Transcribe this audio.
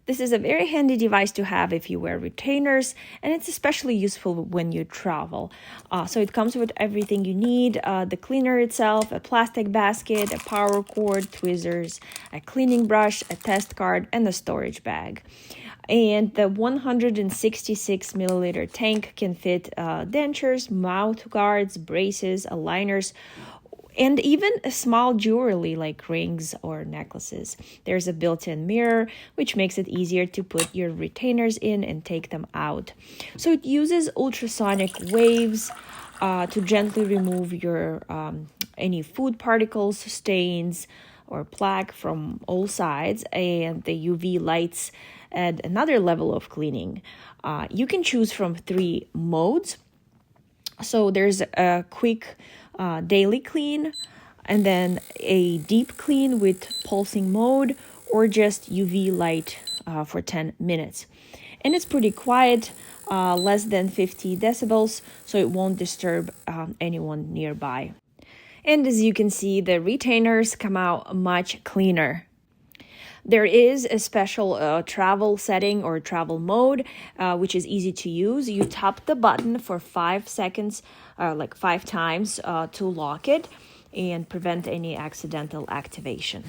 This is a very handy device to have if you wear retainers, and it's especially useful when you travel. So it comes with everything you need, the cleaner itself, a plastic basket, a power cord, tweezers, a cleaning brush, a test card, and a storage bag. And the 166 milliliter tank can fit dentures, mouth guards, braces, aligners, and even a small jewelry like rings or necklaces. There's a built-in mirror, which makes it easier to put your retainers in and take them out. So it uses ultrasonic waves to gently remove your any food particles, stains, or plaque from all sides, and the UV lights add another level of cleaning. You can choose from 3 modes. So there's a quick daily clean, and then a deep clean with pulsing mode, or just UV light for 10 minutes. And it's pretty quiet, less than 50 decibels, so it won't disturb anyone nearby. And as you can see, the retainers come out much cleaner. There is a special travel setting or travel mode, which is easy to use. You tap the button for 5 seconds, like 5 times, to lock it and prevent any accidental activation.